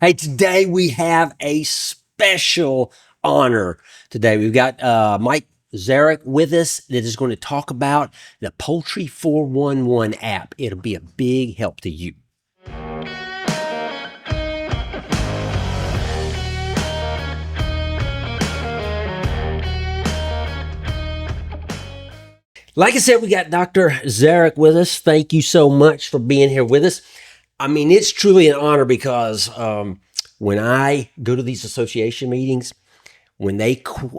Hey, today we have a special honor. Today we've got Mike Czarick with us that is going to talk about the Poultry 411 app. It'll be a big help to you. Like I said, we got Dr. Czarick with us. Thank you so much for being here with us. I mean, it's truly an honor because when I go to these association meetings, when they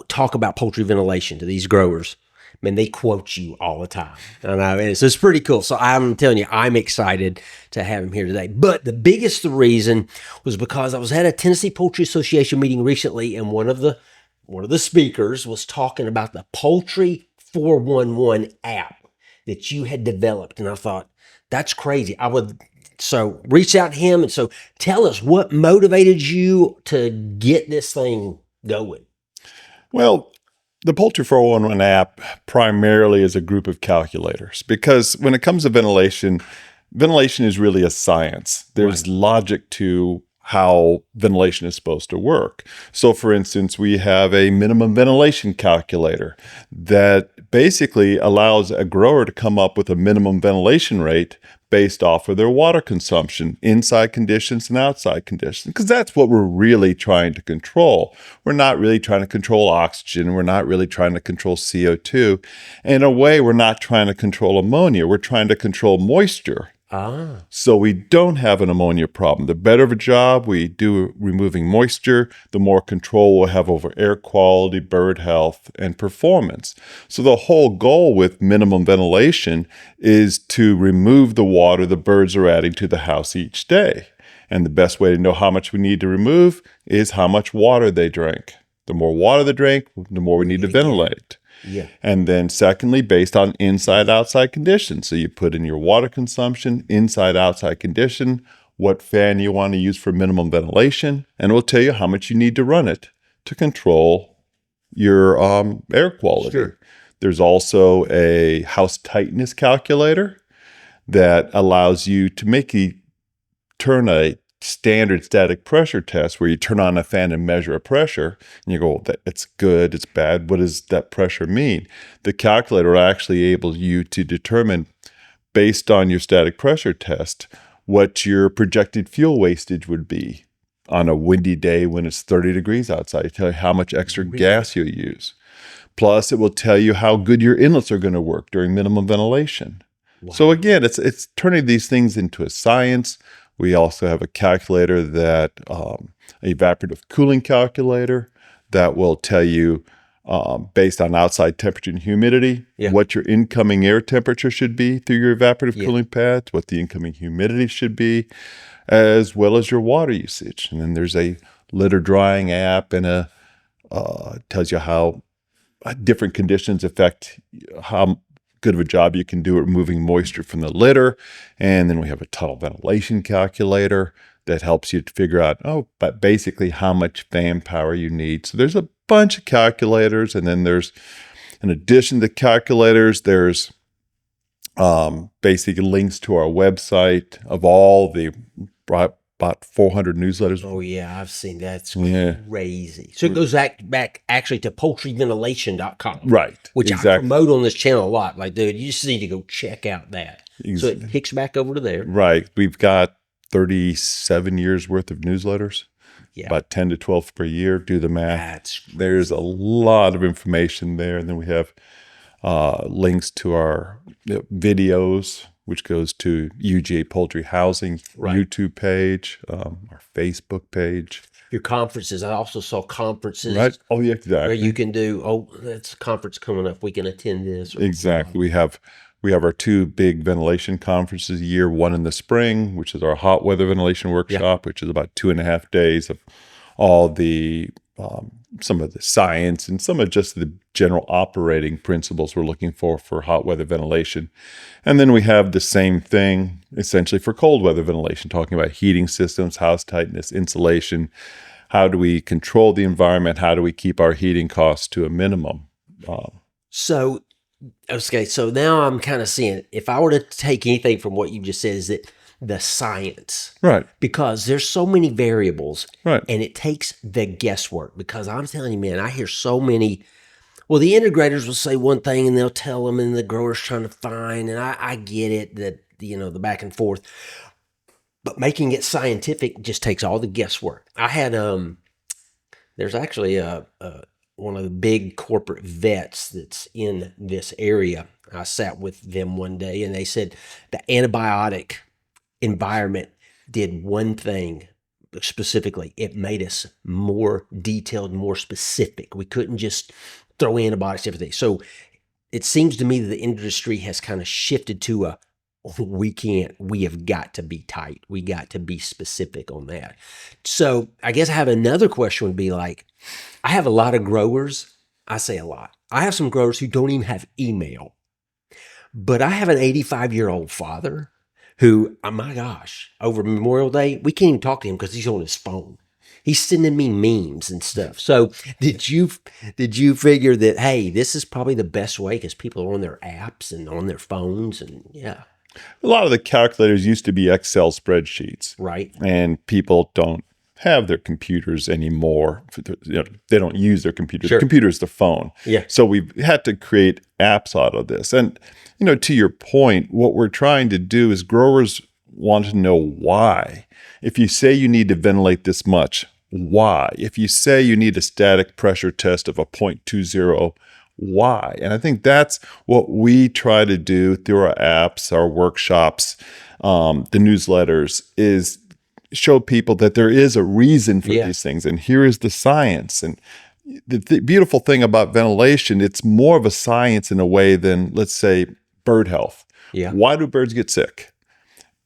talk about poultry ventilation to these growers, man, they quote you all the time. I know, and so it's pretty cool. So I'm telling you, I'm excited to have him here today. But the biggest reason was because I was at a Tennessee Poultry Association meeting recently, and one of the speakers was talking about the Poultry 411 app that you had developed, and I thought, that's crazy. So reach out to him. And so tell us what motivated you to get this thing going. Well, the Poultry 411 app primarily is a group of calculators because when it comes to ventilation, ventilation is really a science. There's logic to how ventilation is supposed to work. So for instance, we have a minimum ventilation calculator that basically allows a grower to come up with a minimum ventilation rate based off of their water consumption, inside conditions and outside conditions, because that's what we're really trying to control. We're not really trying to control oxygen. We're not really trying to control CO2. In a way, we're not trying to control ammonia. We're trying to control moisture. So we don't have an ammonia problem. The better of a job we do removing moisture, the more control we'll have over air quality, bird health, and performance. So the whole goal with minimum ventilation is to remove the water the birds are adding to the house each day. And the best way to know how much we need to remove is how much water they drink. The more water they drink, the more we need to ventilate. Yeah. And then secondly, based on inside-outside conditions. So you put in your water consumption, inside-outside condition, what fan you want to use for minimum ventilation, and it will tell you how much you need to run it to control your air quality. Sure. There's also a house tightness calculator that allows you to turn a standard static pressure test where you turn on a fan and measure a pressure and you go, it's good, it's bad, what does that pressure mean? The calculator will actually enable you to determine, based on your static pressure test, what your projected fuel wastage would be on a windy day when it's 30 degrees outside. It tell you how much extra gas you'll use. Plus, it will tell you how good your inlets are going to work during minimum ventilation. Wow. So again, it's turning these things into a science. We also have a calculator that, evaporative cooling calculator that will tell you, based on outside temperature and humidity, what your incoming air temperature should be through your evaporative cooling pads, what the incoming humidity should be, as well as your water usage. And then there's a litter drying app and tells you how different conditions affect how good of a job you can do at removing moisture from the litter. And then we have a tunnel ventilation calculator that helps you to figure out, but basically how much fan power you need. So there's a bunch of calculators. And then there's, in addition to calculators, there's basically links to our website of all the about 400 newsletters. Oh, yeah, I've seen that. It's crazy. So it goes back actually to poultryventilation.com. Right. Which I promote on this channel a lot. Like, dude, you just need to go check out that. So it kicks back over to there. Right. We've got 37 years worth of newsletters. Yeah. About 10 to 12 per year. Do the math. There's a lot of information there. And then we have links to our videos, which goes to UGA Poultry Housing YouTube page, our Facebook page. Your conferences. I also saw conferences. Right. Oh, yeah, exactly. Where you can do, that's a conference coming up. We can attend this. Exactly. We have our two big ventilation conferences a year, one in the spring, which is our hot weather ventilation workshop, which is about 2.5 days of all the some of the science and some of just the general operating principles we're looking for hot weather ventilation. And then we have the same thing essentially for cold weather ventilation, talking about heating systems, house tightness, insulation. How do we control the environment? How do we keep our heating costs to a minimum? So now I'm kind of seeing, if I were to take anything from what you just said, is that the science. Right. Because there's so many variables. Right. And it takes the guesswork. Because I'm telling you, man, I hear so many. Well, the integrators will say one thing and they'll tell them, and the grower's trying to find. And I get it that, the back and forth. But making it scientific just takes all the guesswork. I had there's actually one of the big corporate vets that's in this area. I sat with them one day, and they said the antibiotic environment did one thing specifically. It made us more detailed, more specific. We couldn't just throw antibiotics to everything. So it seems to me that the industry has kind of shifted to we have got to be tight. We got to be specific on that. So I guess I have another question would be like, I have a lot of growers. I say a lot. I have some growers who don't even have email, but I have an 85-year-old father who, oh my gosh, over Memorial Day, we can't even talk to him because he's on his phone. He's sending me memes and stuff. So did you figure that, hey, this is probably the best way because people are on their apps and on their phones and yeah. A lot of the calculators used to be Excel spreadsheets. Right. And people don't have their computers anymore. They don't use their computers. Sure. The computer is the phone. Yeah. So we've had to create apps out of this. And, to your point, what we're trying to do is growers want to know why. If you say you need to ventilate this much, why? If you say you need a static pressure test of a 0.20, why? And I think that's what we try to do through our apps, our workshops, the newsletters, is show people that there is a reason for these things. And here is the science. And the beautiful thing about ventilation, it's more of a science in a way than, let's say, bird health. Yeah. Why do birds get sick?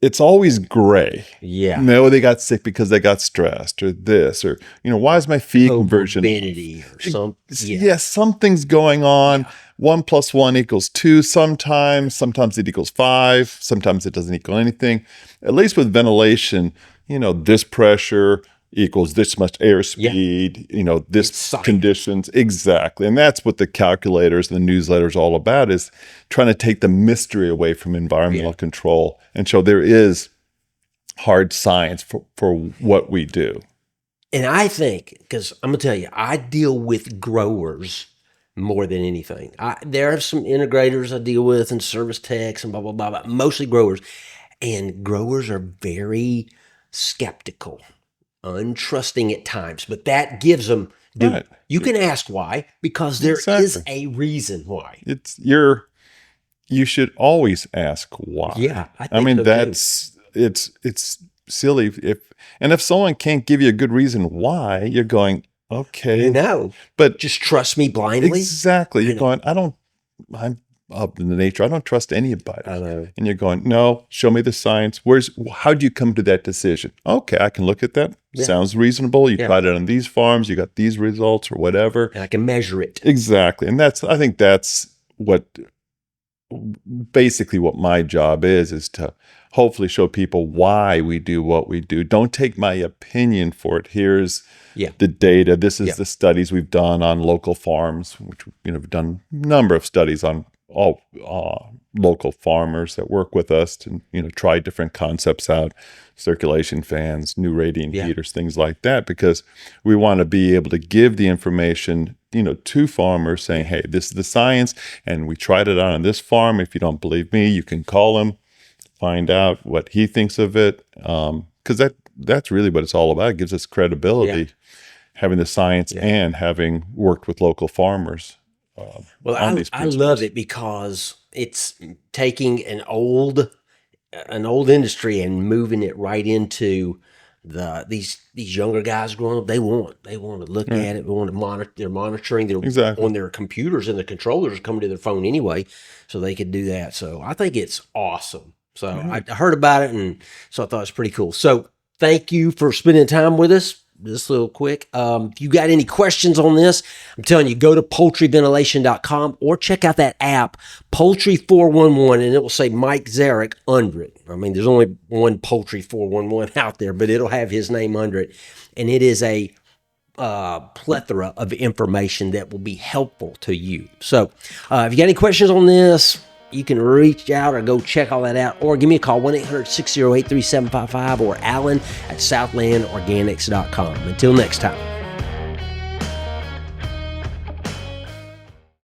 It's always gray. Yeah. No, they got sick because they got stressed or this, or, why is my feed conversion? Morbidity or something. Yes, something's going on. 1 + 1 = 2 sometimes it equals 5. Sometimes it doesn't equal anything. At least with ventilation, this pressure equals this much airspeed, this conditions. Exactly. And that's what the calculators and the newsletters all about, is trying to take the mystery away from environmental control and show there is hard science for what we do. And I think, because I'm going to tell you, I deal with growers more than anything. There are some integrators I deal with and service techs and blah, blah, blah, but mostly growers. And growers are very skeptical, untrusting at times, but that gives them, you can ask why, because there is a reason why. You should always ask why. Yeah, I mean, it's silly if someone can't give you a good reason why, you're going, okay, no, but just trust me blindly. Exactly. You're going, I'm up in the nature. I don't trust anybody. I know. And you're going, no, show me the science. How'd you come to that decision? Okay, I can look at that. Yeah. Sounds reasonable. You tried it on these farms. You got these results or whatever. And I can measure it. Exactly. And I think that's basically what my job is to hopefully show people why we do what we do. Don't take my opinion for it. Here's the data. This is the studies we've done on local farms, which we've done a number of studies on all local farmers that work with us to try different concepts out, circulation fans, new radiant heaters, things like that, because we want to be able to give the information to farmers saying, hey, this is the science, and we tried it out on this farm. If you don't believe me, you can call him, find out what he thinks of it, because that's really what it's all about. It gives us credibility, having the science and having worked with local farmers. Well, I love it because it's taking an old industry and moving it right into these younger guys growing up. They want to look at it. They want to monitor. They're monitoring. They're on their computers, and the controllers are coming to their phone anyway, so they can do that. So I think it's awesome. So I heard about it, and so I thought it was pretty cool. So thank you for spending time with us. This little quick. If you got any questions on this, I'm telling you, go to poultryventilation.com or check out that app, Poultry 411, and it will say Mike Czarick under it. I mean, there's only one Poultry 411 out there, but it'll have his name under it. And it is a plethora of information that will be helpful to you. So if you got any questions on this, You can reach out or go check all that out, or give me a call, 1-800-608-3755, or Alan at southlandorganics.com. Until next time.